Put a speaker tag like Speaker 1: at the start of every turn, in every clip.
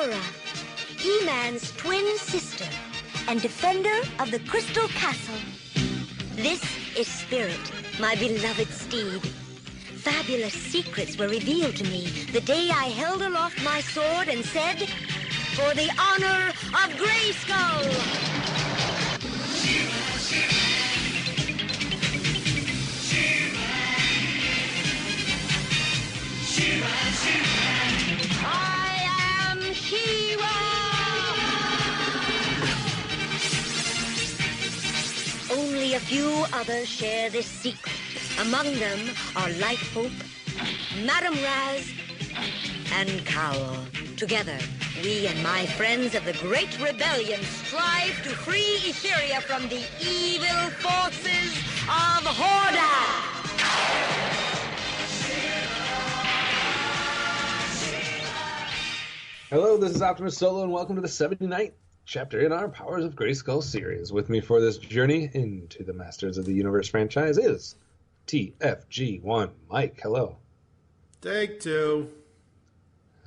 Speaker 1: Aurora, He-Man's twin sister and defender of the Crystal Castle. This is Spirit, my beloved steed. Fabulous secrets were revealed to me the day I held aloft my sword and said, "For the honor of Grayskull!" I am She-Ra! Only a few others share this secret. Among them are Light Hope, Madame Raz, and Cowl. Together, we and my friends of the Great Rebellion strive to free Etheria from the evil forces of Hordak!
Speaker 2: Hello, this is OptimusSolo, and welcome to the 79th chapter in our Powers of Grayskull series. With me for this journey into the Masters of the Universe franchise is TFG1Mike. Hello.
Speaker 3: Take two.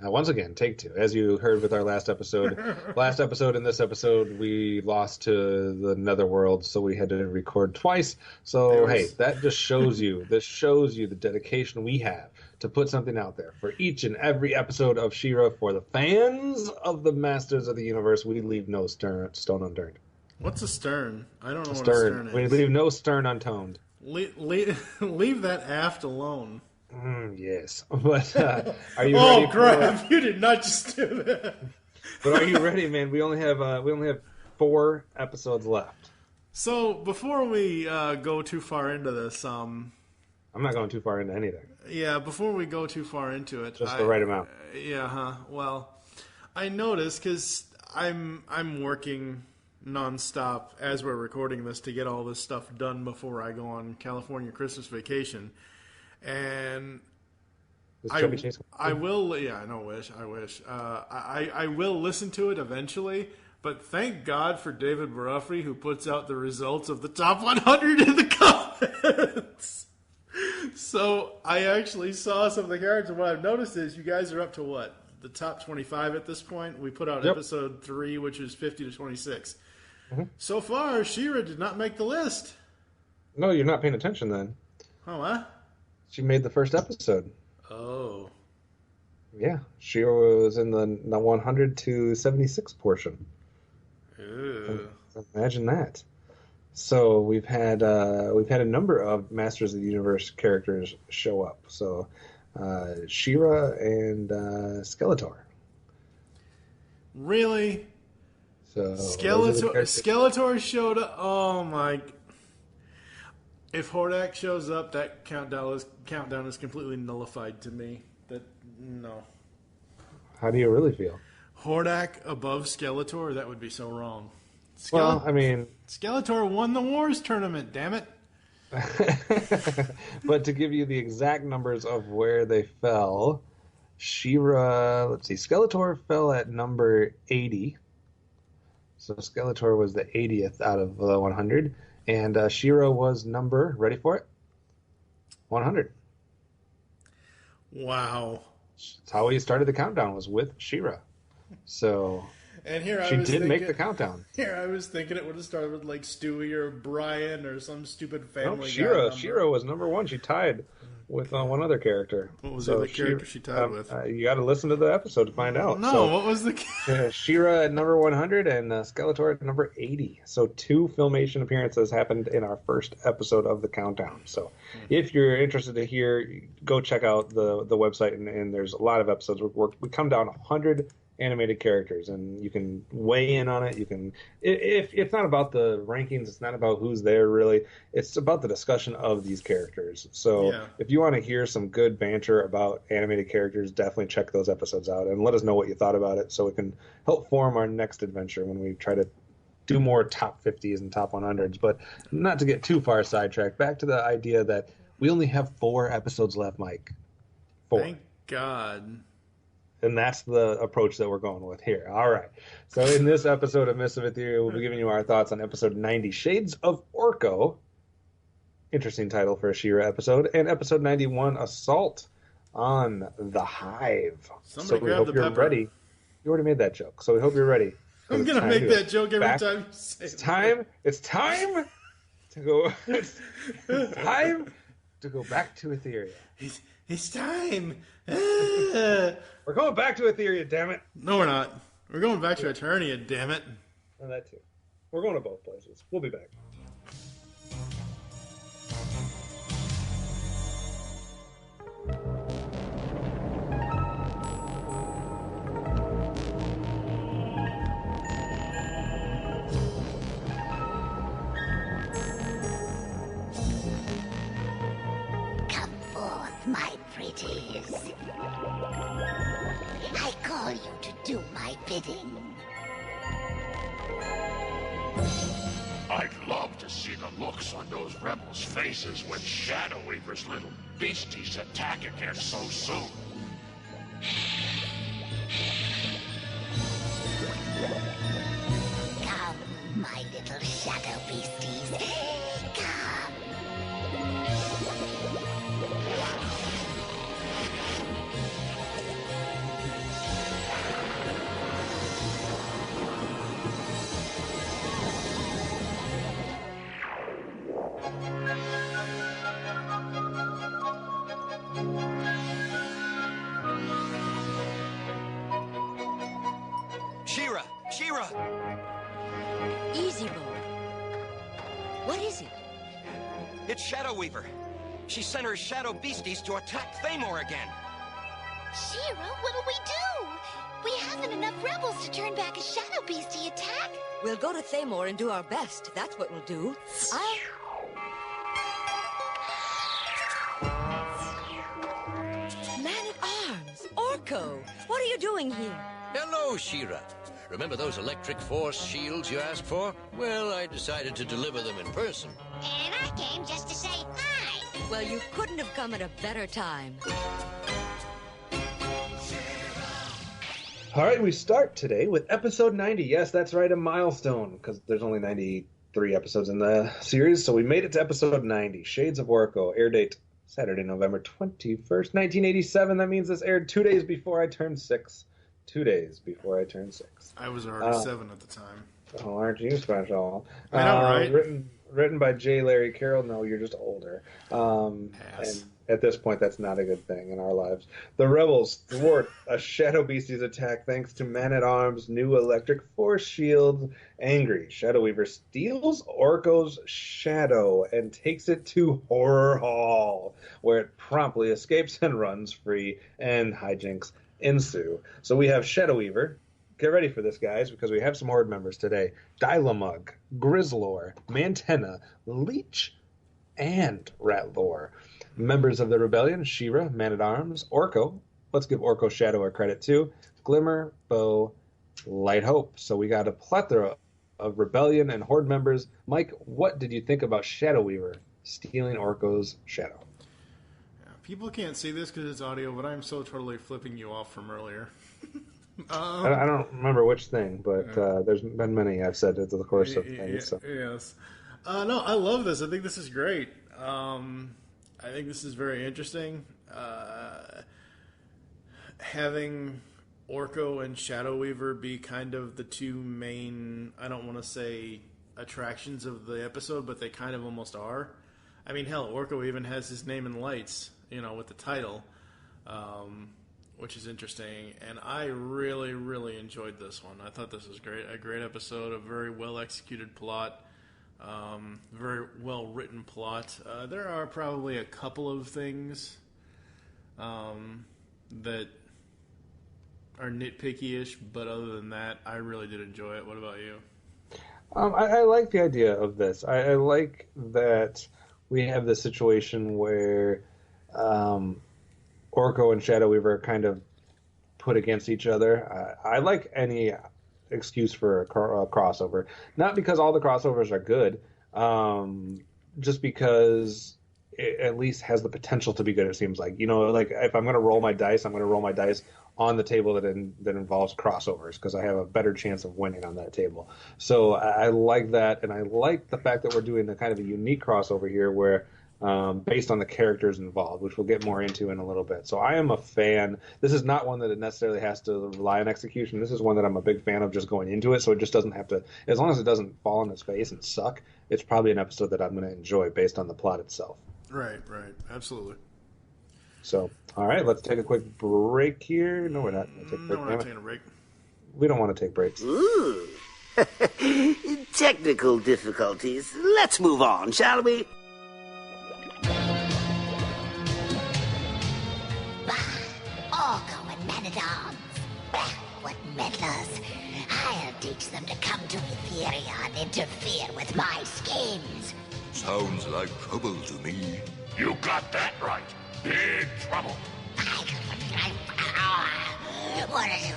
Speaker 2: Once again, take two. As you heard with our last episode, and this episode, we lost to the Netherworld, so we had to record twice. So, hey, that just shows you, the dedication we have to put something out there for each and every episode of She-Ra for the fans of the Masters of the Universe. We leave no stone unturned.
Speaker 3: What's a stern? I don't know what a stern is.
Speaker 2: We leave no stern untoned.
Speaker 3: Leave that aft alone.
Speaker 2: Yes, but are you ready?
Speaker 3: Oh crap! You did not just do that.
Speaker 2: But are you ready, man? We only have 4 episodes left.
Speaker 3: So before we go too far into this, I'm
Speaker 2: not going too far into anything.
Speaker 3: Yeah, before we go too far into it,
Speaker 2: just the right amount.
Speaker 3: Well, I noticed because I'm working nonstop as we're recording this to get all this stuff done before I go on California Christmas vacation. And I will. Yeah, I wish. I will listen to it eventually. But thank God for David Baruffrey, who puts out the results of the top 100 in the comments. So I actually saw some of the cards, and what I've noticed is you guys are up to what? The top 25 at this point. We put out episode 3, which is 50 to 26. Mm-hmm. So far, She-Ra did not make the list.
Speaker 2: No, you're not paying attention then.
Speaker 3: Oh, huh?
Speaker 2: She made the first episode.
Speaker 3: Oh.
Speaker 2: Yeah, She-Ra was in the 100 to 76 portion.
Speaker 3: Ew.
Speaker 2: Imagine that. So we've had a number of Masters of the Universe characters show up. So She-Ra and Skeletor.
Speaker 3: Really?
Speaker 2: So
Speaker 3: Skeletor showed up. Oh my! If Hordak shows up, that countdown is completely nullified to me. No.
Speaker 2: How do you really feel?
Speaker 3: Hordak above Skeletor? That would be so wrong.
Speaker 2: Well, I mean,
Speaker 3: Skeletor won the Wars tournament. Damn it!
Speaker 2: But to give you the exact numbers of where they fell, She-Ra. Let's see. Skeletor fell at number 80. So Skeletor was the 80th out of 100. And She-Ra was number, ready for it? 100.
Speaker 3: Wow.
Speaker 2: That's how we started the countdown, was with She-Ra. So
Speaker 3: and here
Speaker 2: she did make the countdown.
Speaker 3: Here I was thinking it would have started with like Stewie or Brian or some stupid family.
Speaker 2: No, She-Ra was number 1. She tied with one other character.
Speaker 3: What was the other character she tied with?
Speaker 2: You got to listen to the episode to find out.
Speaker 3: No, what was the...
Speaker 2: She-Ra at number 100 and Skeletor at number 80. So 2 Filmation appearances happened in our first episode of the countdown. So if you're interested to hear, go check out the website, and there's a lot of episodes. We come down 100 animated characters, and you can weigh in on it. You can, if it's not about the rankings, it's not about who's there really. It's about the discussion of these characters. So if you want to hear some good banter about animated characters, definitely check those episodes out and let us know what you thought about it, so it can help form our next adventure when we try to do more top 50s and top 100s. But not to get too far sidetracked, back to the idea that we only have 4 episodes left, Mike. 4.
Speaker 3: Thank God.
Speaker 2: And that's the approach that we're going with here. All right. So in this episode of Myths of Etheria, we'll be giving you our thoughts on episode 90, Shades of Orko. Interesting title for a She-Ra episode. And episode 91, Assault on the Hive.
Speaker 3: Somebody grab the
Speaker 2: you're
Speaker 3: pepper.
Speaker 2: Ready. You already made that joke, so we hope you're ready.
Speaker 3: I'm going to make that joke every time you say it.
Speaker 2: It's time to go. It's time to go back to Etheria.
Speaker 3: It's time.
Speaker 2: We're going back to Etheria, damn it.
Speaker 3: No, we're not. We're going back to Eternia, damn it.
Speaker 2: And that too. We're going to both places. We'll be back.
Speaker 4: My pretties. I call you to do my bidding.
Speaker 5: I'd love to see the looks on those rebels' faces when Shadow Weaver's little beasties attack again so soon.
Speaker 4: Come, my little shadow beasties. Come.
Speaker 6: She-Ra!
Speaker 1: Easy, boy. What is it?
Speaker 6: It's Shadow Weaver. She sent her shadow beasties to attack Thamor again.
Speaker 4: She-Ra, what'll we do? We haven't enough rebels to turn back a shadow beastie attack.
Speaker 1: We'll go to Thamor and do our best. That's what we'll do. Man-at-Arms! Orko! What are you doing here?
Speaker 7: Hello, She-Ra. Remember those electric force shields you asked for? Well, I decided to deliver them in person.
Speaker 4: And I came just to say hi.
Speaker 1: Well, you couldn't have come at a better time.
Speaker 2: All right, we start today with episode 90. Yes, that's right, a milestone, because there's only 93 episodes in the series, so we made it to episode 90. Shades of Orko, air date Saturday, November 21st, 1987. That means this aired 2 days before I turned 6. 2 days before I turned 6.
Speaker 3: I was already 7 at the time.
Speaker 2: Oh, aren't you special?
Speaker 3: I know, right?
Speaker 2: Written by J. Larry Carroll. No, you're just older. And at this point, that's not a good thing in our lives. The rebels thwart a Shadow Beastie's attack thanks to Man-at-Arms' new electric force shield. Angry, Shadow Weaver steals Orko's shadow and takes it to Horror Hall, where it promptly escapes and runs free, and hijinks ensue. So we have Shadow Weaver. Get ready for this, guys, because we have some Horde members today. Dilamug, Grizzlor, Mantenna, Leech, and Ratlore. Members of the Rebellion, She-Ra, Man-at-Arms, Orko. Let's give Orko Shadow a credit, too. Glimmer, Bow, Light Hope. So we got a plethora of Rebellion and Horde members. Mike, what did you think about Shadow Weaver stealing Orko's shadow?
Speaker 3: People can't see this because it's audio, but I'm so totally flipping you off from earlier.
Speaker 2: I don't remember which thing, but there's been many I've said at the course of things. So.
Speaker 3: Yes. No, I love this. I think this is great. I think this is very interesting. Having Orko and Shadow Weaver be kind of the two main, I don't want to say attractions of the episode, but they kind of almost are. I mean, hell, Orko even has his name in lights, with the title, which is interesting. And I really, really enjoyed this one. I thought this was great. A great episode, a very well-executed plot, very well-written plot. There are probably a couple of things that are nitpicky-ish, but other than that, I really did enjoy it. What about you?
Speaker 2: I like the idea of this. I like that we have this situation where Orko and Shadow Weaver are kind of put against each other. I like any excuse for a crossover. Not because all the crossovers are good, just because it at least has the potential to be good, it seems like. Like if I'm going to roll my dice, I'm going to roll my dice on the table that involves crossovers, because I have a better chance of winning on that table. So I like that, and I like the fact that we're doing the kind of a unique crossover here where based on the characters involved, which we'll get more into in a little bit. So I am a fan. This is not one that it necessarily has to rely on execution. This is one that I'm a big fan of just going into it, so it just doesn't have to, as long as it doesn't fall on its face and suck, it's probably an episode that I'm going to enjoy based on the plot itself.
Speaker 3: Right, absolutely.
Speaker 2: So, all right, let's take a quick break here. No, we're not going to take a break.
Speaker 3: No, we're not taking a break.
Speaker 2: We don't want to take breaks.
Speaker 8: Ooh. Technical difficulties. Let's move on, shall we?
Speaker 4: Orko and Man-at-Arms. What meddlers. I'll teach them to come to Etheria and interfere with my schemes.
Speaker 5: Sounds like trouble to me. You got that right. Big trouble.
Speaker 4: What is it?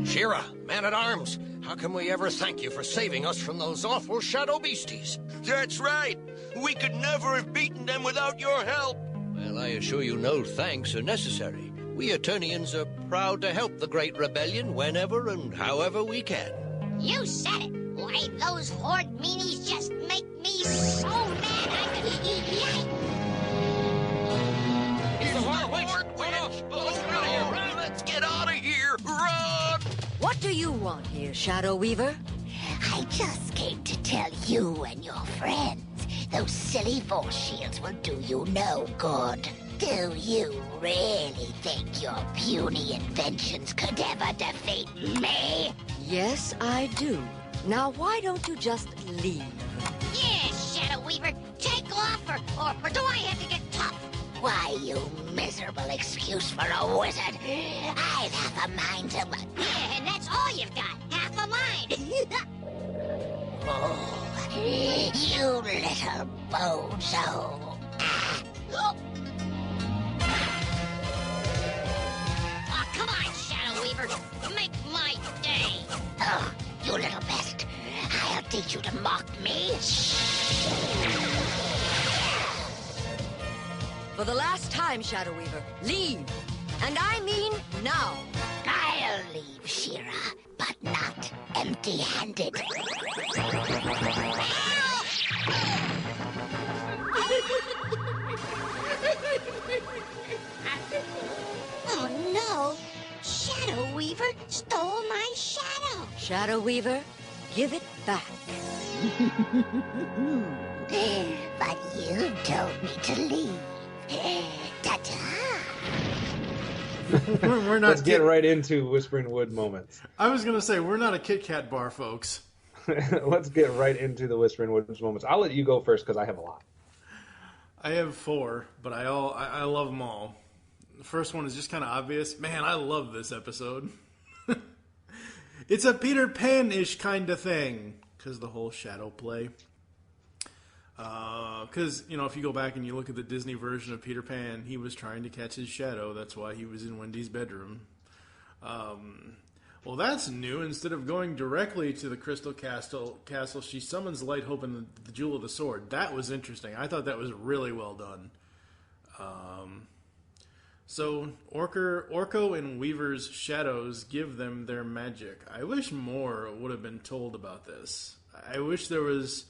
Speaker 7: She-Ra, Man-at-Arms, how can we ever thank you for saving us from those awful shadow beasties?
Speaker 6: That's right. We could never have beaten them without your help.
Speaker 7: Well, I assure you no thanks are necessary. We Eternians are proud to help the Great Rebellion whenever and however we can.
Speaker 4: You said it. Why, those horde meanies just make me so mad I could eat.
Speaker 6: Let's get out of here. Run!
Speaker 1: What do you want here, Shadow Weaver?
Speaker 4: I just came to tell you and your friends those silly force shields will do you no good. Do you really think your puny inventions could ever defeat me?
Speaker 1: Yes, I do. Now, why don't you just leave?
Speaker 4: Yes, Shadow Weaver, take off, or do I have to get tough? Why, you miserable excuse for a wizard. I've half a mind to... Yeah, and that's all you've got, half a mind. Oh, you little bozo. Oh, come on, Shadow Weaver. Make my day. Oh, you little pest. I'll teach you to mock me.
Speaker 1: For the last time, Shadow Weaver, leave. And I mean now.
Speaker 4: I'll leave, She-Ra, but not empty-handed. Oh, no. Shadow Weaver stole my shadow.
Speaker 1: Shadow Weaver, give it back.
Speaker 4: But you told me to leave. Ta-ta.
Speaker 3: We're not.
Speaker 2: Let's get right into Whispering Wood moments.
Speaker 3: I was going to say, we're not a Kit Kat bar, folks.
Speaker 2: Let's get right into the Whispering Woods moments. I'll let you go first because I have a lot.
Speaker 3: I have 4, but I love them all. The first one is just kind of obvious. Man, I love this episode. It's a Peter Pan-ish kind of thing because the whole shadow play. Because, if you go back and you look at the Disney version of Peter Pan, he was trying to catch his shadow. That's why he was in Wendy's bedroom. Well, that's new. Instead of going directly to the Crystal Castle, she summons Light Hope and the Jewel of the Sword. That was interesting. I thought that was really well done. So, Orko and Weaver's shadows give them their magic. I wish more would have been told about this. I wish there was...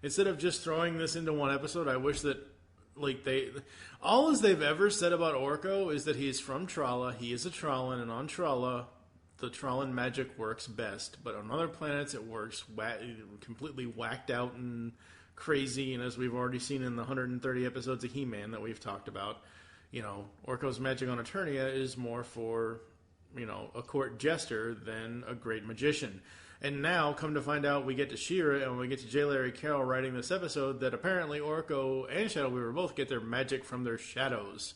Speaker 3: Instead of just throwing this into one episode, I wish that, all as they've ever said about Orko is that he's from Trala, he is a Trallan, and on Trala, the Trallan magic works best. But on other planets, it works completely whacked out and crazy, and as we've already seen in the 130 episodes of He-Man that we've talked about, Orko's magic on Eternia is more for, a court jester than a great magician. And now, come to find out, we get to She-Ra and we get to J. Larry Carroll writing this episode that apparently Orko and Shadow Weaver both get their magic from their shadows.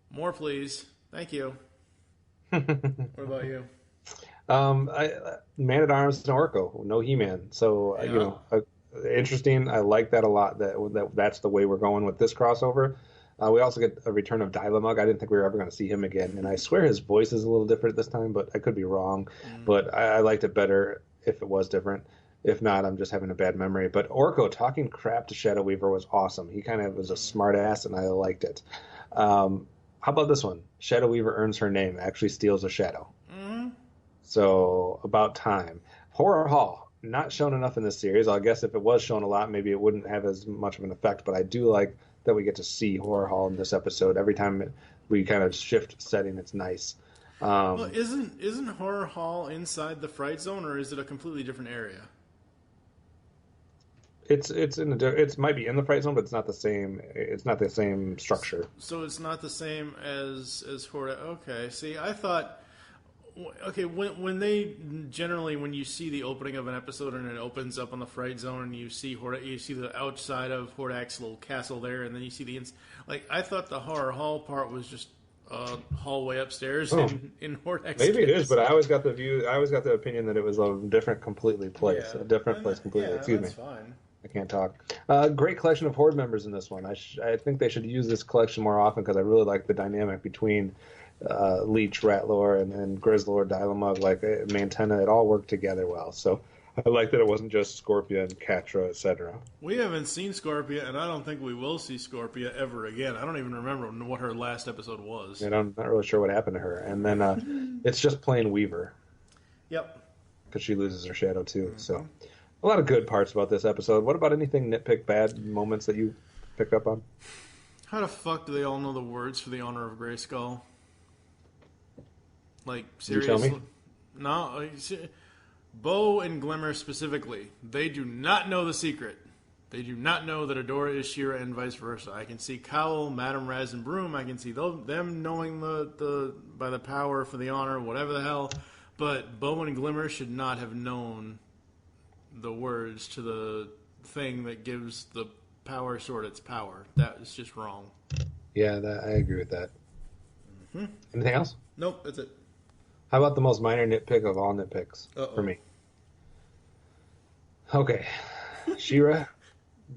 Speaker 3: More, please. Thank you. What about you?
Speaker 2: Man-at-Arms and Orko, no He-Man. So, interesting. I like that a lot, that's the way we're going with this crossover. We also get a return of Dylamug. I didn't think we were ever going to see him again. And I swear his voice is a little different this time, but I could be wrong. But I liked it better if it was different. If not, I'm just having a bad memory. But Orko talking crap to Shadow Weaver was awesome. He kind of was a smart ass, and I liked it. How about this one? Shadow Weaver earns her name, actually steals a shadow. So, about time. Horror Hall. not shown enough in this series. I guess if it was shown a lot, maybe it wouldn't have as much of an effect. But I do like that we get to see Horror Hall in this episode. Every time we kind of shift setting, it's nice.
Speaker 3: Well, isn't Horror Hall inside the Fright Zone, or is it a completely different area?
Speaker 2: It might be in the Fright Zone, but it's not the same. It's not the same structure.
Speaker 3: So it's not the same as Horror. Okay, see, I thought. Okay, when you see the opening of an episode and it opens up on the Fright Zone and you see the outside of Hordak's little castle there, and then you see I thought the Horror Hall part was just a hallway upstairs in Hordak's.
Speaker 2: Maybe it is, but I always got the opinion that it was a different completely place, a different place completely.
Speaker 3: Yeah,
Speaker 2: Excuse
Speaker 3: that's
Speaker 2: me.
Speaker 3: Fine.
Speaker 2: I can't talk. Great collection of Horde members in this one. I think they should use this collection more often because I really like the dynamic between Leech, Ratlore, and Grizzlord, Dialmug, Mantenna. It all worked together well. So I like that it wasn't just Scorpia and Catra, etc.
Speaker 3: We haven't seen Scorpia, and I don't think we will see Scorpia ever again. I don't even remember what her last episode was.
Speaker 2: And I'm not really sure what happened to her. And then it's just plain Weaver.
Speaker 3: Yep.
Speaker 2: Because she loses her shadow too. Mm-hmm. So a lot of good parts about this episode. What about anything nitpick bad moments that you picked up on?
Speaker 3: How the fuck do they all know the words for the honor of Grayskull? Seriously?
Speaker 2: You tell me?
Speaker 3: No. Bo and Glimmer specifically, they do not know the secret. They do not know that Adora is She-Ra and vice versa. I can see Cowl, Madame Raz, and Broom. I can see them knowing by the power for the honor, whatever the hell. But Bo and Glimmer should not have known the words to the thing that gives the power sword its power. That is just wrong.
Speaker 2: Yeah, I agree with that. Mm-hmm. Anything else?
Speaker 3: Nope, that's it.
Speaker 2: How about the most minor nitpick of all nitpicks for me? Okay, She-Ra,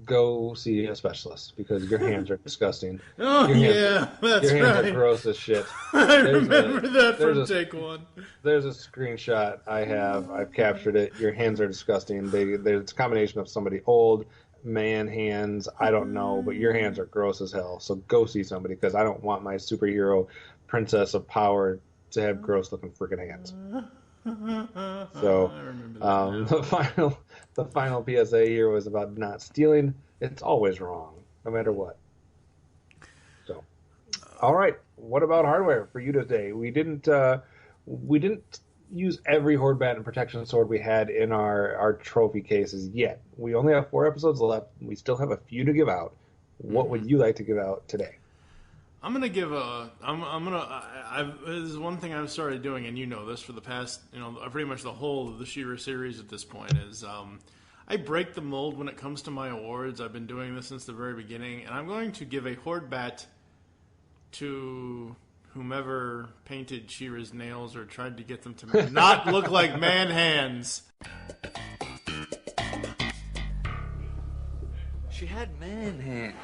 Speaker 2: go see a specialist because your hands are disgusting.
Speaker 3: That's right.
Speaker 2: Your hands are gross as shit.
Speaker 3: I remember that from take one.
Speaker 2: There's a screenshot I've captured it. Your hands are disgusting. There's a combination of somebody old, man hands, I don't know, but your hands are gross as hell. So go see somebody because I don't want my superhero princess of power to have gross looking freaking hands. So the final PSA here was about not stealing. It's always wrong, no matter what. So, all right. What about hardware for you today? We didn't use every Horde Bat and Protection Sword we had in our trophy cases yet. We only have 4 episodes left. We still have a few to give out. What would you like to give out today?
Speaker 3: I'm gonna give this is one thing I've started doing, and you know this for the past, pretty much the whole of the She-Ra series at this point is, I break the mold when it comes to my awards. I've been doing this since the very beginning, and I'm going to give a Horde Bat to whomever painted She-Ra's nails or tried to get them to not look like man hands.
Speaker 9: She had man hands.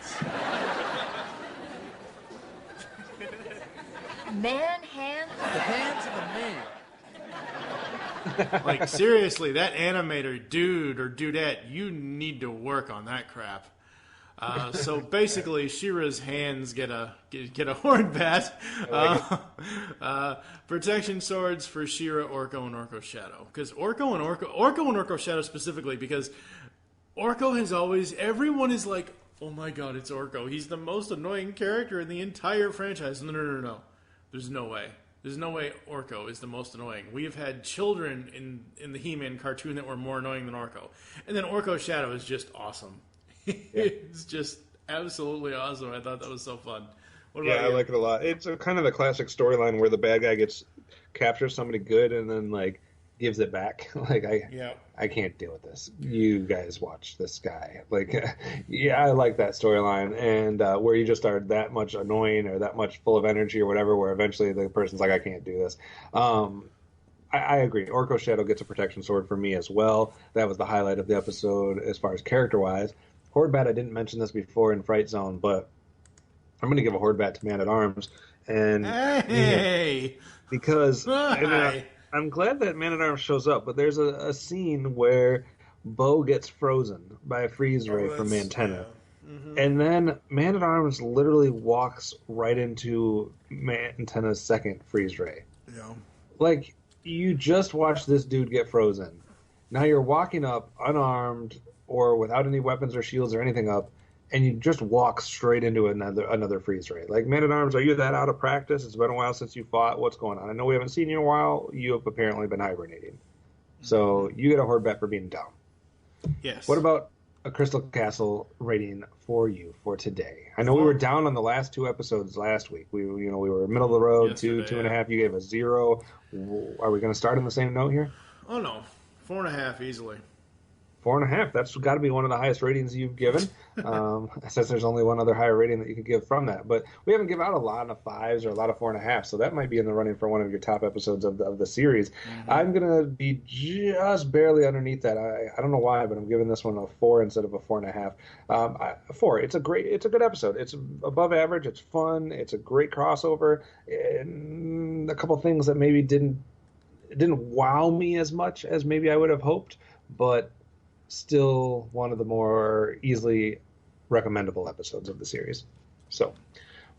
Speaker 1: Man hands?
Speaker 9: The hands of a man.
Speaker 3: Seriously, that animator dude or dudette, you need to work on that crap. So basically, She-Ra's hands get a Horde Bat. Protection swords for She-Ra, Orko, and Orko Shadow. Because Orko and Orko Shadow specifically, because Orko has always, everyone is like, oh my god, it's Orko. He's the most annoying character in the entire franchise. No. There's no way. There's no way Orko is the most annoying. We have had children in the He-Man cartoon that were more annoying than Orko. And then Orko Shadow is just awesome. It's just absolutely awesome. I thought that was so fun. What about you?
Speaker 2: I like it a lot. It's kind of a classic storyline where the bad guy captures somebody good and then gives it back. I can't deal with this. You guys watch this guy. I like that storyline, and where you just are that much annoying or that much full of energy or whatever, where eventually the person's like, I can't do this. I agree. Orko Shadow gets a protection sword for me as well. That was the highlight of the episode as far as character-wise. Horde Bat, I didn't mention this before in Fright Zone, but I'm going to give a Horde Bat to Man-at-Arms. And because I'm glad that Man-at-Arms shows up, but there's a scene where Bo gets frozen by a freeze ray from Mantenna. Yeah. Mm-hmm. And then Man-at-Arms literally walks right into Mantenna's second freeze ray.
Speaker 3: Yeah.
Speaker 2: You just watched this dude get frozen. Now you're walking up unarmed or without any weapons or shields or anything up, and you just walk straight into another freeze ray. Like, Man-at-Arms, are you that out of practice? It's been a while since you fought. What's going on? I know we haven't seen you in a while. You have apparently been hibernating. So you get a horde bet for being down.
Speaker 3: Yes.
Speaker 2: What about a Crystal Castle rating for you for today? I know we were down on the last 2 episodes last week. We were middle of the road,
Speaker 3: Yesterday,
Speaker 2: 2.5. You gave a 0. Are we going to start on the same note here?
Speaker 3: Oh, no. 4.5 easily.
Speaker 2: 4.5. That's got to be one of the highest ratings you've given. Since there's only one other higher rating that you could give from that. But we haven't given out a lot of 5s or a lot of 4.5, so that might be in the running for one of your top episodes of the series. Mm-hmm. I'm going to be just barely underneath that. I don't know why, but I'm giving this one a 4 instead of a 4.5. 4. It's a good episode. It's above average. It's fun. It's a great crossover. And a couple things that maybe didn't wow me as much as maybe I would have hoped, but still one of the more easily recommendable episodes of the series. So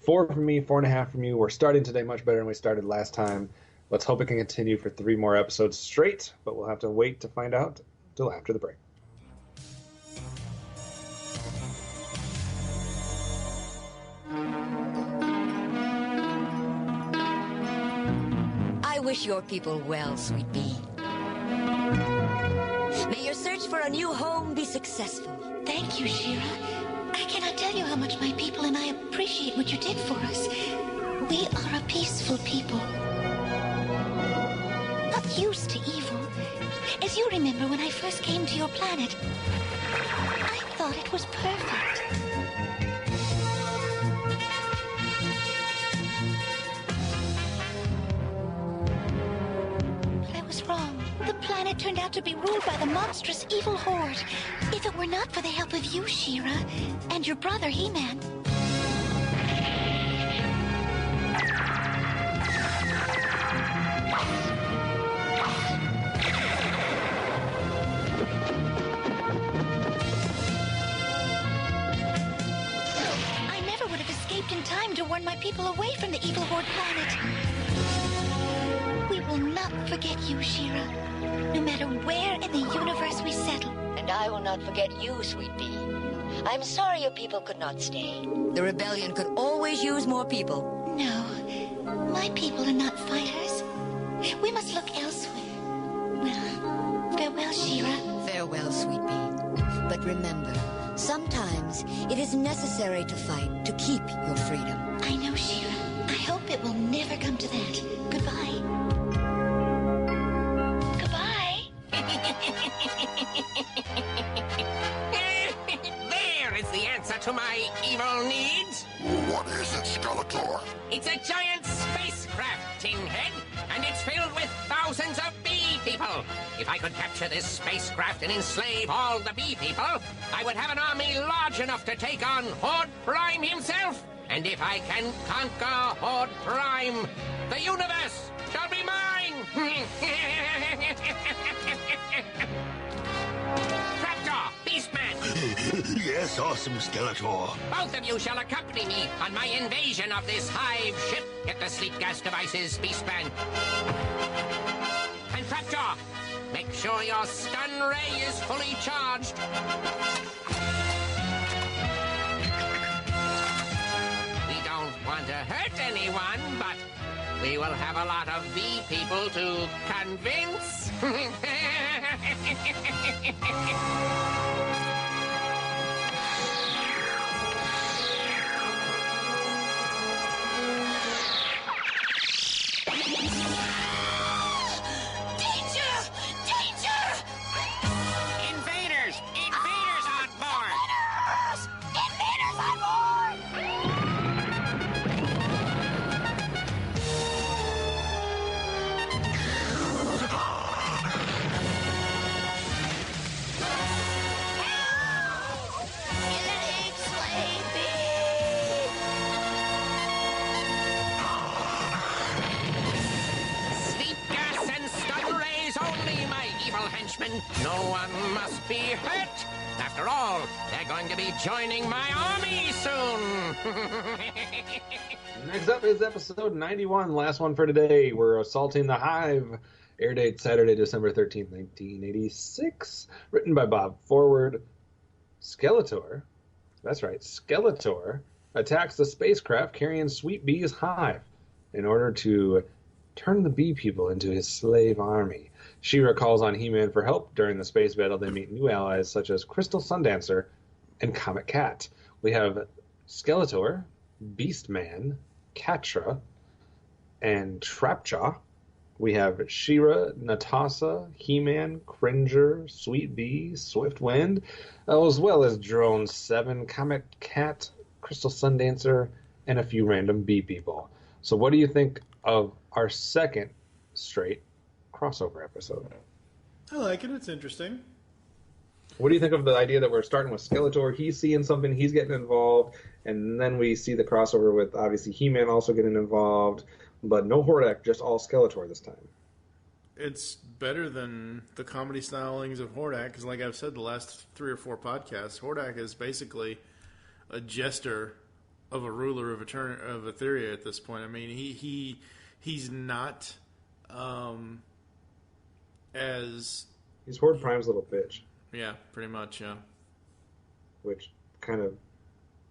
Speaker 2: 4 from me, 4.5 from you. We're starting today much better than we started last time. Let's hope it can continue for 3 more episodes straight, but we'll have to wait to find out till after the break.
Speaker 1: I wish your people well, sweet bee. May your search for a new home be successful.
Speaker 4: Thank you, Shira. I cannot tell you how much my people and I appreciate what you did for us. We are a peaceful people. Not used to evil. As you remember, when I first came to your planet, I thought it was perfect. But I was wrong. The planet turned out to be ruled by the monstrous evil horde. If it were not for the help of you, Shira, and your brother, He-Man. I never would have escaped in time to warn my people away from the evil horde planet. We will not forget you, Shira. No matter where in the universe we settle.
Speaker 1: And I will not forget you, sweet bee. I'm sorry your people could not stay. The rebellion could always use more people.
Speaker 4: No, my people are not fighters. We must look elsewhere. Well, farewell, Shira.
Speaker 1: Farewell, sweet bee. But remember, sometimes it is necessary to fight to keep your freedom.
Speaker 4: I know, Shira. I hope it will never come to that. Goodbye.
Speaker 10: There is the answer to my evil needs.
Speaker 5: What is it, Skeletor?
Speaker 10: It's a giant spacecraft, Tinhead, and it's filled with thousands of bee people. If I could capture this spacecraft and enslave all the bee people, I would have an army large enough to take on Horde Prime himself. And if I can conquer Horde Prime, the universe shall be mine. Raptor, Beastman.
Speaker 5: Yes, awesome, Skeletor.
Speaker 10: Both of you shall accompany me on my invasion of this Hive ship. Get the sleep gas devices, Beastman. And Raptor, make sure your stun ray is fully charged. We don't want to hurt anyone, but we will have a lot of bee people to convince. No one must be hurt. After all, they're going to be joining my army soon.
Speaker 2: Next up is episode 91, last one for today. We're assaulting the Hive, Air date Saturday, December 13th, 1986. Written by Bob Forward. Skeletor, that's right, Skeletor attacks the spacecraft carrying Sweet Bee's Hive in order to turn the bee people into his slave army. She-Ra calls on He-Man for help. During the space battle, they meet new allies such as Crystal Sundancer and Comet Cat. We have Skeletor, Beastman, Catra, and Trapjaw. We have She-Ra, Natasha, He-Man, Cringer, Sweet Bee, Swift Wind, as well as Drone 7, Comet Cat, Crystal Sundancer, and a few random bee people. So what do you think of our second straight crossover episode?
Speaker 3: I like it. It's interesting.
Speaker 2: What do you think of the idea that we're starting with Skeletor? He's seeing something, he's getting involved, and then we see the crossover with, obviously, He-Man also getting involved, but no Hordak, just all Skeletor this time.
Speaker 3: It's better than the comedy stylings of Hordak, because like I've said the last 3 or 4 podcasts, Hordak is basically a jester of a ruler of Etheria at this point. I mean, he's not as...
Speaker 2: He's Horde Prime's little bitch.
Speaker 3: Yeah, pretty much, yeah.
Speaker 2: Which kind of,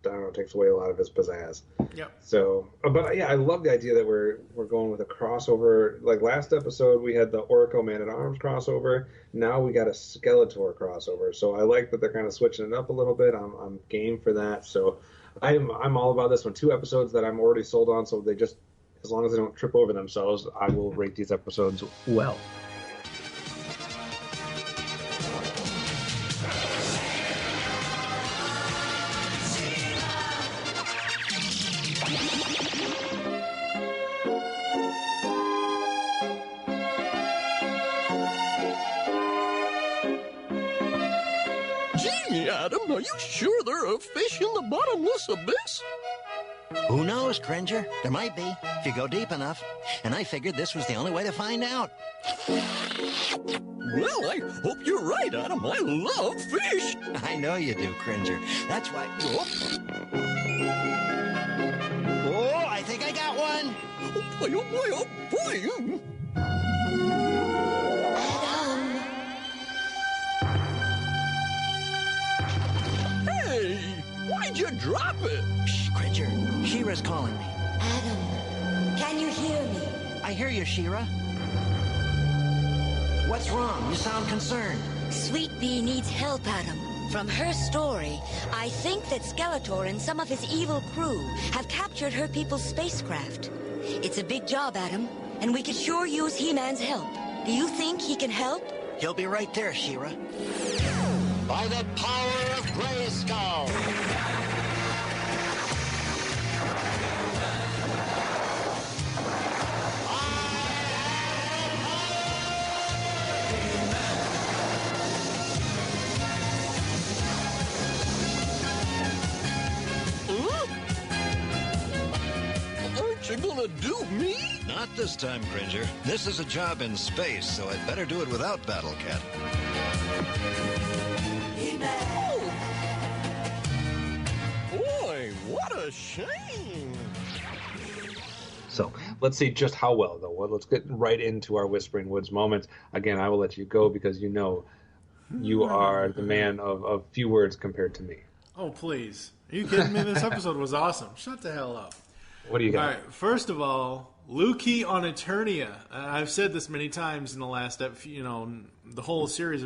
Speaker 2: I don't know, takes away a lot of his pizzazz.
Speaker 3: Yep.
Speaker 2: So, but yeah, I love the idea that we're going with a crossover. Like last episode, we had the Orko Man-at-Arms crossover. Now we got a Skeletor crossover. So I like that they're kind of switching it up a little bit. I'm game for that. So I'm all about this one. 2 episodes that I'm already sold on. So they just, as long as they don't trip over themselves, I will rate these episodes well.
Speaker 7: Adam, are you sure there are fish in the bottomless abyss?
Speaker 11: Who knows, Cringer? There might be, if you go deep enough. And I figured this was the only way to find out.
Speaker 7: Well, I hope you're right, Adam. I love fish.
Speaker 11: I know you do, Cringer. That's why... Oh, I think I got one.
Speaker 7: Oh, boy, oh, boy, oh, boy. Hey, why'd you drop it?
Speaker 11: Shh, Cringer. She-Ra's calling me.
Speaker 1: Adam, can you hear me?
Speaker 11: I hear you, She-Ra. What's wrong? You sound concerned.
Speaker 1: Sweet Bee needs help, Adam. From her story, I think that Skeletor and some of his evil crew have captured her people's spacecraft. It's a big job, Adam, and we could sure use He-Man's help. Do you think he can help?
Speaker 11: He'll be right there, She-Ra.
Speaker 5: By the power of Grayskull!
Speaker 7: Aren't you gonna do me?
Speaker 11: Not this time, Cringer. This is a job in space, so I'd better do it without Battle Cat.
Speaker 7: Boy, what a shame.
Speaker 2: So let's see just how well, though. Well, let's get right into our Whispering Woods moments. Again, I will let you go because you know you are the man of few words compared to me.
Speaker 3: Oh, please. Are you kidding me? This episode was awesome. Shut the hell up.
Speaker 2: What do you got?
Speaker 3: All right, first of all, Lukey on Eternia. I've said this many times in the last, the whole series.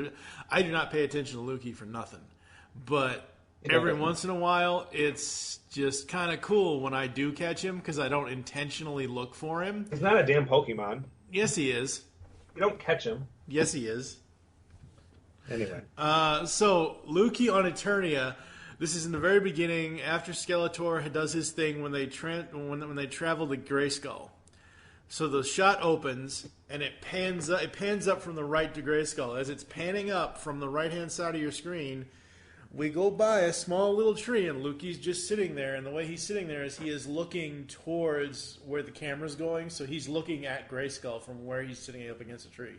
Speaker 3: I do not pay attention to Lukey for nothing. But every once in a while, it's just kind of cool when I do catch him because I don't intentionally look for him.
Speaker 2: He's not a damn Pokemon.
Speaker 3: Yes, he is.
Speaker 2: You don't catch him.
Speaker 3: Yes, he is.
Speaker 2: Anyway.
Speaker 3: So, Lukey on Eternia. This is in the very beginning, after Skeletor does his thing when they when they travel to GRAYSKULL. So the shot opens and it pans up from the right to GRAYSKULL. As it's panning up from the right-hand side of your screen, we go by a small little tree and Lukey's just sitting there. And the way he's sitting there is he is looking towards where the camera's going. So he's looking at GRAYSKULL from where he's sitting up against a tree.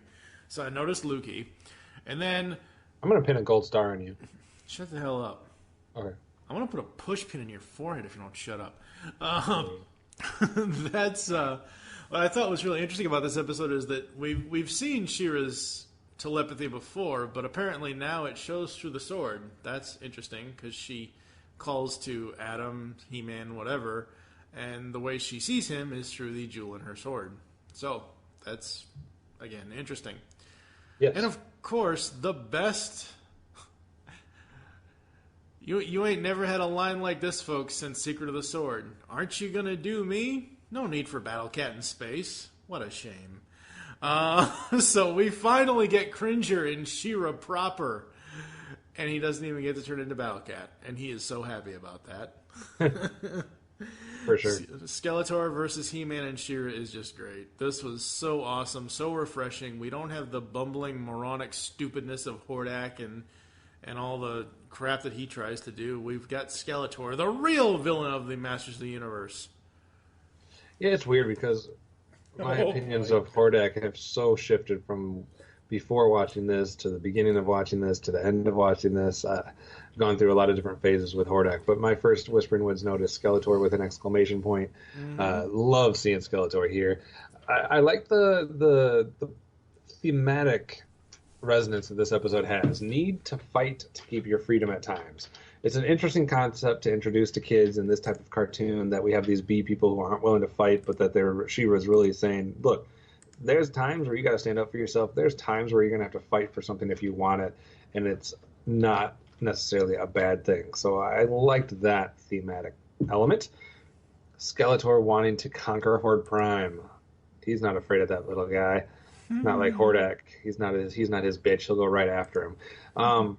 Speaker 3: So I noticed Lukey. And then...
Speaker 2: I'm going to pin a gold star on you.
Speaker 3: Shut the hell up.
Speaker 2: Okay.
Speaker 3: I'm going to put a push pin in your forehead if you don't shut up. That's... What I thought was really interesting about this episode is that we've seen She-Ra's telepathy before, but apparently now it shows through the sword. That's interesting because she calls to Adam, He-Man, whatever, and the way she sees him is through the jewel in her sword. So that's, again, interesting.
Speaker 2: Yes.
Speaker 3: And of course, the best... You ain't never had a line like this, folks, since Secret of the Sword. Aren't you gonna do me? No need for Battle Cat in space. What a shame. So we finally get Cringer in She-Ra proper. And he doesn't even get to turn into Battle Cat. And he is so happy about that.
Speaker 2: For sure.
Speaker 3: Skeletor versus He-Man and She-Ra is just great. This was so awesome, so refreshing. We don't have the bumbling, moronic stupidness of Hordak and all the crap that he tries to do. We've got Skeletor, the real villain of the Masters of the Universe.
Speaker 2: Yeah, it's weird because my opinions of Hordak have so shifted from before watching this to the beginning of watching this to the end of watching this. I've gone through a lot of different phases with Hordak, but my first Whispering Woods note is Skeletor with an exclamation point. Love seeing Skeletor here. I like the thematic resonance that this episode has. Need to fight to keep your freedom at times. It's an interesting concept to introduce to kids in this type of cartoon, that we have these bee people who aren't willing to fight, but that She-Ra's really saying, look, there's times where you got to stand up for yourself. There's times where you're going to have to fight for something if you want it, and it's not necessarily a bad thing. So I liked that thematic element. Skeletor wanting to conquer Horde Prime. He's not afraid of that little guy. Not like Hordak. He's not his bitch. He'll go right after him.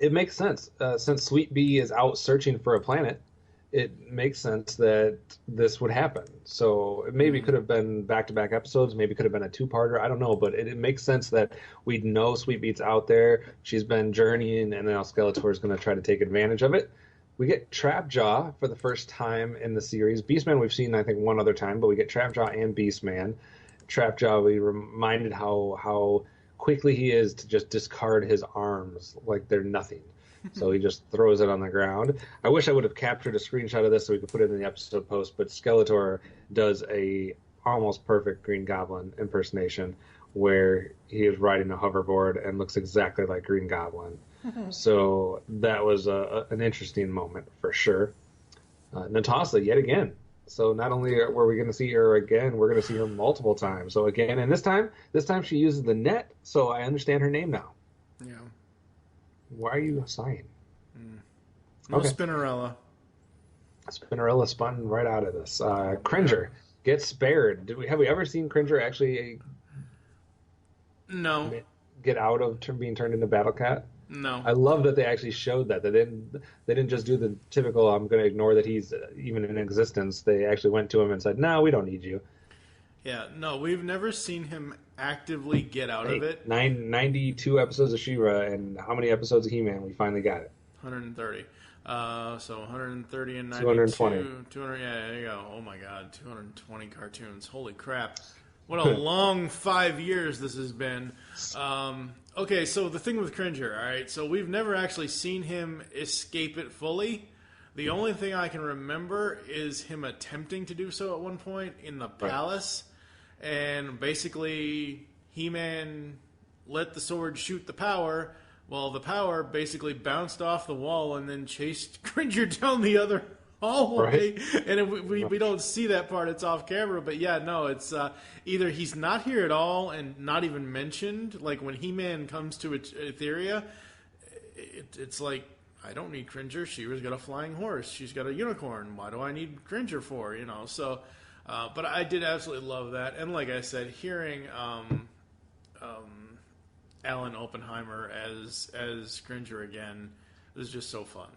Speaker 2: It makes sense. Since Sweet Bee is out searching for a planet, it makes sense that this would happen. So it maybe could have been back-to-back episodes. Maybe could have been a two-parter. I don't know. But it makes sense that we'd know Sweet Bee's out there. She's been journeying, and now Skeletor is going to try to take advantage of it. We get Trapjaw for the first time in the series. Beastman we've seen, I think, one other time, but we get Trapjaw and Beastman. Trapjaw, we reminded how quickly he is to just discard his arms like they're nothing. So he just throws it on the ground. I wish I would have captured a screenshot of this so we could put it in the episode post, but Skeletor does a almost perfect Green Goblin impersonation where he is riding a hoverboard and looks exactly like Green Goblin. So that was an interesting moment for sure. Natasha, yet again. So not only were we going to see her again, we're going to see her multiple times. So again, and this time she uses the net, so I understand her name now.
Speaker 3: Yeah.
Speaker 2: Why are you sighing?
Speaker 3: No Spinnerella.
Speaker 2: Spinnerella spun right out of this. Cringer gets spared. Have we ever seen Cringer actually get out of being turned into Battle Cat?
Speaker 3: No.
Speaker 2: I love that they actually showed that. They didn't just do the typical, I'm going to ignore that he's even in existence. They actually went to him and said, no, we don't need you.
Speaker 3: Yeah, no, we've never seen him actively get out of it.
Speaker 2: 92 episodes of She-Ra, and how many episodes of He-Man? We finally got it.
Speaker 3: 130. So 130 and 92.
Speaker 2: 220.
Speaker 3: 200, yeah, there you go. Oh my God, 220 cartoons. Holy crap. What a long 5 years this has been. Okay, so the thing with Cringer, all right, so we've never actually seen him escape it fully. The only thing I can remember is him attempting to do so at one point in the palace. And basically, He-Man let the sword shoot the power, while the power basically bounced off the wall and then chased Cringer down the other hallway. Right. And we don't see that part. It's off camera. But yeah, no, it's either he's not here at all and not even mentioned. Like when He-Man comes to Etheria, it's like, I don't need Cringer. She-Ra's got a flying horse. She's got a unicorn. Why do I need Cringer for? You know, so... but I did absolutely love that. And like I said, hearing Alan Oppenheimer as Cringer again is just so fun.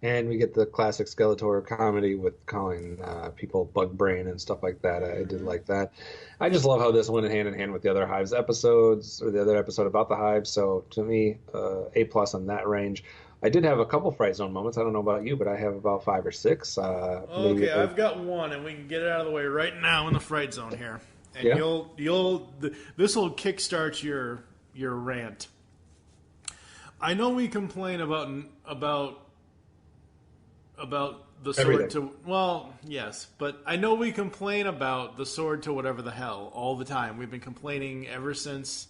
Speaker 2: And we get the classic Skeletor comedy with calling people bug brain and stuff like that. I did like that. I just love how this went hand in hand with the other Hives episodes, or the other episode about the Hive. So to me, A+ on that range. I did have a couple Fright Zone moments. I don't know about you, but I have about 5 or 6.
Speaker 3: Okay, I've got one, and we can get it out of the way right now in the Fright Zone here. And this will kickstart your rant. I know we complain about the sword to... Well, yes, but I know we complain about the sword to whatever the hell all the time. We've been complaining ever since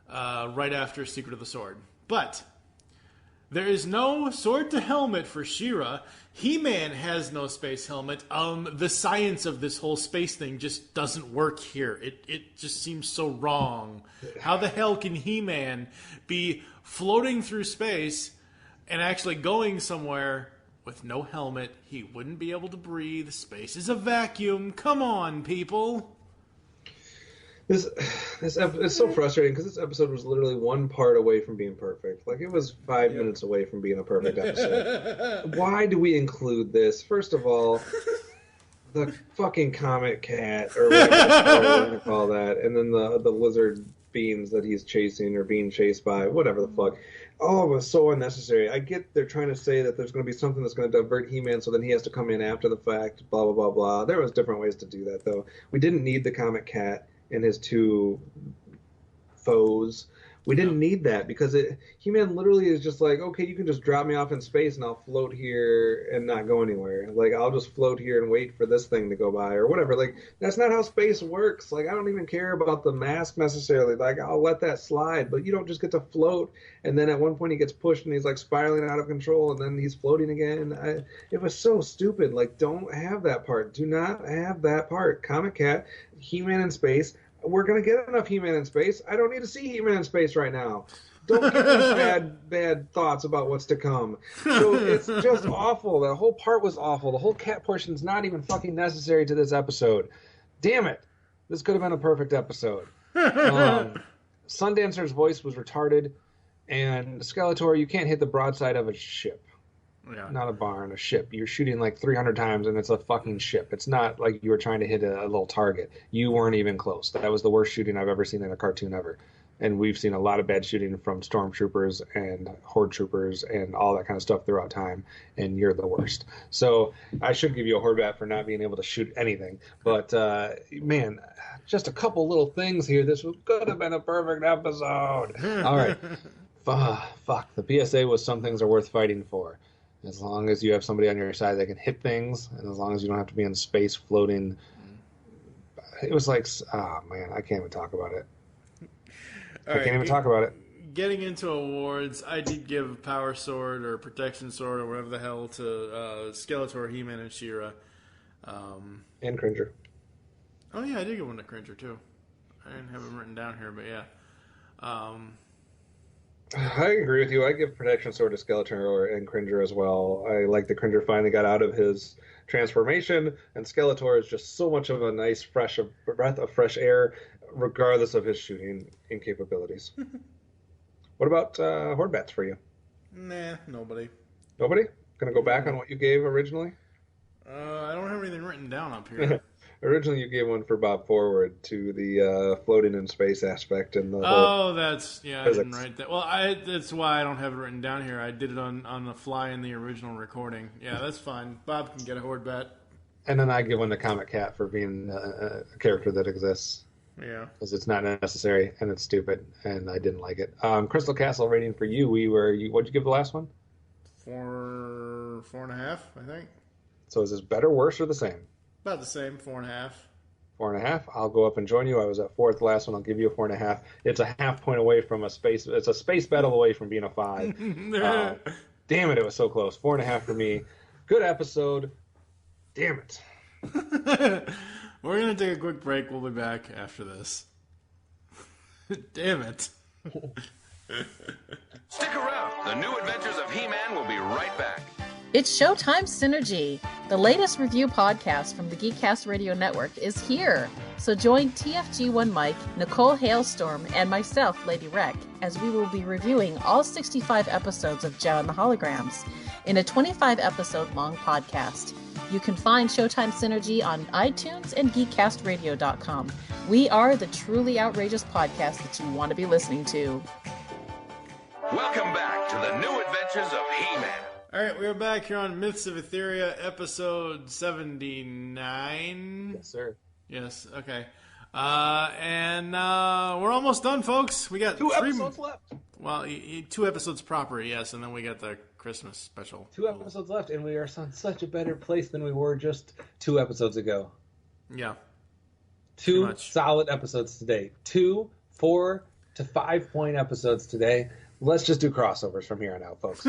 Speaker 3: right after Secret of the Sword. But there is no sword to helmet for She-Ra. He-Man has no space helmet. The science of this whole space thing just doesn't work here. It just seems so wrong. How the hell can He-Man be floating through space and actually going somewhere with no helmet? He wouldn't be able to breathe. Space is a vacuum. Come on, people.
Speaker 2: This it's so frustrating because this episode was literally one part away from being perfect. Like, it was 5 minutes away from being a perfect episode. Why do we include this? First of all, the fucking comet cat, or whatever we're going to call that, and then the lizard beings that he's chasing or being chased by, whatever the fuck. All of it was so unnecessary. I get they're trying to say that there's going to be something that's going to divert He-Man, so then he has to come in after the fact, blah, blah, blah, blah. There was different ways to do that, though. We didn't need the comet cat and his two foes. We didn't need that because He-Man literally is just like, okay, you can just drop me off in space and I'll float here and not go anywhere. Like, I'll just float here and wait for this thing to go by or whatever. Like, that's not how space works. Like, I don't even care about the mask necessarily. Like, I'll let that slide, but you don't just get to float. And then at one point he gets pushed and he's like spiraling out of control and then he's floating again. It was so stupid. Like, don't have that part. Do not have that part. Comet Cat, He-Man in space. We're going to get enough He-Man in space. I don't need to see He-Man in space right now. Don't give me bad thoughts about what's to come. So it's just awful. The whole part was awful. The whole cat portion's not even fucking necessary to this episode. Damn it. This could have been a perfect episode. Sundancer's voice was retarded, and Skeletor, you can't hit the broadside of a ship. Yeah. Not a barn, a ship. You're shooting like 300 times and it's a fucking ship. It's not like you were trying to hit a little target. You weren't even close. That was the worst shooting I've ever seen in a cartoon ever. And we've seen a lot of bad shooting from stormtroopers and horde troopers and all that kind of stuff throughout time, and you're the worst. So I should give you a horde bat for not being able to shoot anything. But, man, just a couple little things here. This could have been a perfect episode. All right. Fuck. The PSA was some things are worth fighting for. As long as you have somebody on your side that can hit things, and as long as you don't have to be in space floating. It was like, man, I can't even talk about it. I can't even talk about it.
Speaker 3: Getting into awards, I did give Power Sword or Protection Sword or whatever the hell to Skeletor, He-Man, and She-Ra.
Speaker 2: And Cringer.
Speaker 3: Oh, yeah, I did give one to Cringer, too. I didn't have him written down here, but yeah.
Speaker 2: I agree with you. I give Protection Sword to Skeletor and Cringer as well. I like that Cringer finally got out of his transformation, and Skeletor is just so much of a nice breath of fresh air, regardless of his shooting incapabilities. What about horde bats for you?
Speaker 3: Nah, nobody.
Speaker 2: Nobody? Gonna go back on what you gave originally?
Speaker 3: I don't have anything written down up here.
Speaker 2: Originally, you gave one for Bob Forward to the floating in space aspect and the
Speaker 3: whole physics. I didn't write that. Well, that's why I don't have it written down here. I did it on the fly in the original recording. Yeah, that's fine. Bob can get a horde bat.
Speaker 2: And then I give one to Comet Cat for being a character that exists.
Speaker 3: Yeah.
Speaker 2: Because it's not necessary and it's stupid and I didn't like it. Crystal Castle rating for you. What'd you give the last one?
Speaker 3: 4.5, I think.
Speaker 2: So is this better, worse, or the same?
Speaker 3: About the same, 4.5.
Speaker 2: 4.5. I'll go up and join you. I was at 4 at the last one. I'll give you a 4.5. It's a half point away from It's a space battle away from being a 5. Damn it, it was so close. 4.5 for me. Good episode. Damn it.
Speaker 3: We're going to take a quick break. We'll be back after this. Damn it.
Speaker 12: Stick around. The New Adventures of He-Man will be right back.
Speaker 13: It's Showtime Synergy. The latest review podcast from the Geekcast Radio Network is here. So join TFG1Mike, Nicole Hailstorm, and myself, Lady Rec, as we will be reviewing all 65 episodes of Joe and the Holograms in a 25-episode-long podcast. You can find Showtime Synergy on iTunes and GeekCastRadio.com. We are the truly outrageous podcast that you want to be listening to.
Speaker 12: Welcome back to the New Adventures of He-Man.
Speaker 3: All right, we're back here on Myths of Etheria, episode 79.
Speaker 2: Yes, sir.
Speaker 3: Yes, okay. And we're almost done, folks. We got
Speaker 2: 2 episodes left.
Speaker 3: Well, 2 episodes proper, yes, and then we got the Christmas special.
Speaker 2: 2 episodes left, and we are on such a better place than we were just 2 episodes ago.
Speaker 3: Yeah.
Speaker 2: 2 solid episodes today. 2 4 to 5 point episodes today. Let's just do crossovers from here on out, folks.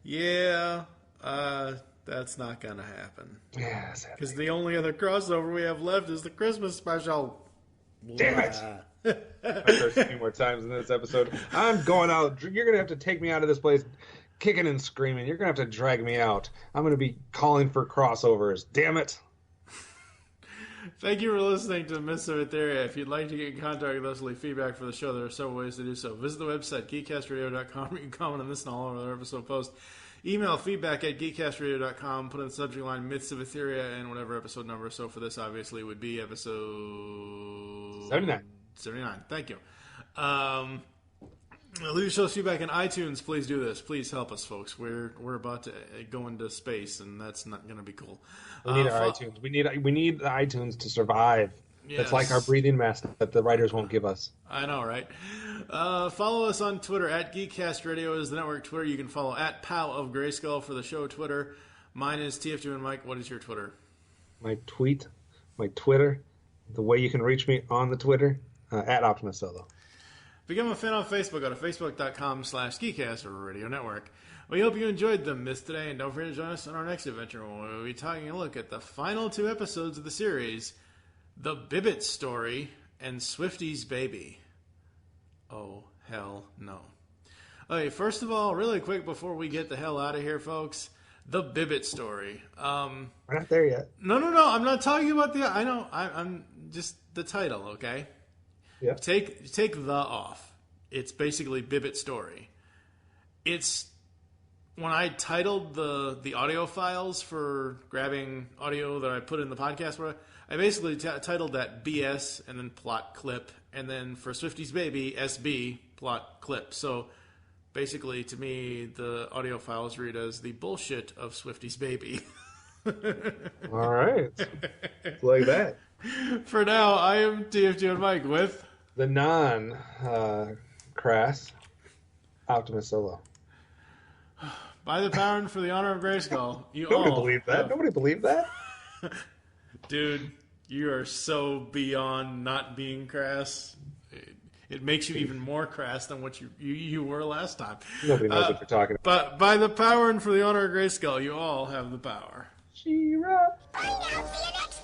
Speaker 3: Yeah, that's not going to happen.
Speaker 2: Yeah,
Speaker 3: because the only other crossover we have left is the Christmas special.
Speaker 2: Damn it. I cursed a few more times in this episode. I'm going out. You're going to have to take me out of this place kicking and screaming. You're going to have to drag me out. I'm going to be calling for crossovers. Damn it.
Speaker 3: Thank you for listening to Myths of Etheria. If you'd like to get in contact with us, leave feedback for the show, there are several ways to do so. Visit the website, geekcastradio.com. You can comment on this and all over the episode post. Email feedback at geekcastradio.com. Put in the subject line Myths of Etheria and whatever episode number. So for this, obviously, would be episode
Speaker 2: 79.
Speaker 3: 79. Thank you. Leave show feedback on iTunes. Please do this. Please help us, folks. We're about to go into space, and that's not going to be cool.
Speaker 2: We need our iTunes. We need the iTunes to survive.
Speaker 3: Yes.
Speaker 2: It's like our breathing mask that the writers won't give us.
Speaker 3: I know, right? Follow us on Twitter at Geekcast Radio is the network Twitter. You can follow at Pow of GRAYSKULL for the show Twitter. Mine is TFG1Mike. What is your Twitter?
Speaker 2: My Twitter, the way you can reach me on the Twitter, at OptimusSolo.
Speaker 3: Become a fan on Facebook. Go to facebook.com/Geekcast Radio Network. We hope you enjoyed the Myth today, and don't forget to join us on our next adventure when we'll be taking a look at the final 2 episodes of the series, The Bibbit Story and Swifty's Baby. Oh, hell no. Okay, first of all, really quick before we get the hell out of here, folks, The Bibbit Story.
Speaker 2: We're not there yet.
Speaker 3: No, I'm not talking about the... I know, I'm just the title, okay?
Speaker 2: Yeah.
Speaker 3: Take the off. It's basically Bibbit Story. It's... When I titled the audio files for grabbing audio that I put in the podcast, I basically titled that BS and then plot clip, and then for Swifty's Baby, SB, plot clip. So basically, to me, the audio files read as the bullshit of Swifty's Baby.
Speaker 2: All right. Like that.
Speaker 3: For now, I am TFG1Mike with...
Speaker 2: the non-crass OptimusSolo.
Speaker 3: By the power and for the honor of GRAYSKULL,
Speaker 2: Nobody believed that. Nobody believed that.
Speaker 3: Dude, you are so beyond not being crass. It makes you even more crass than what you were last time.
Speaker 2: Nobody knows what you're talking about.
Speaker 3: But by the power and for the honor of GRAYSKULL, you all have the power.
Speaker 2: She-Ra.
Speaker 4: Bye now, see you next